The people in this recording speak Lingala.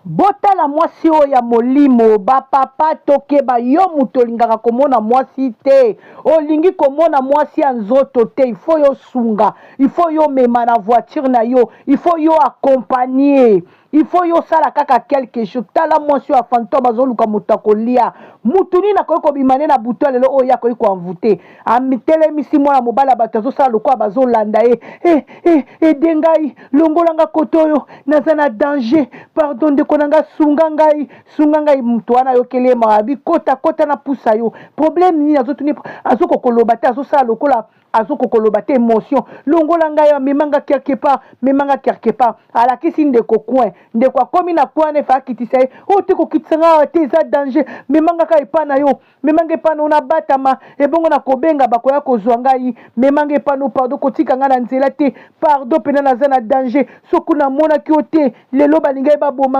botala mwasi oyo ya molimo bapapa tokeba yo mutu olingaka komona mwasi te olingi komona mwasi ya nzoto te ifo yo sunga ifo yo mema na voiture na yo ifo yo accompagner ifo yo sala kaka quelque chose tala mwasi ya fantôme azoluka mutu akolia mutu nini akoki kobimane na buto lelo oyo akoki koanvute amitelemisi mwana mobala bato azosala lokola bazolanda ye ede ngai longolanga koto oyo naza na danger pardon ndeko na nga sunga ngai mutu wana ayokeli ye mabi kota na pusa yo problème nini azokokoloba te azosala lokola azokokoloba te émotion longola ngai memanga quelque part alakisi ndeko coin ndeko akomi na coin ne fa kitisa ye te kokitisa nga te eza danger memanga ka epa na yo memanga epa na batama ebongo na kobenga bakoya kozwa ngai memanga epa no pardon kotika nga na nzela te pardon pena naza na danger soki namonaki yo te lelo balingai baboma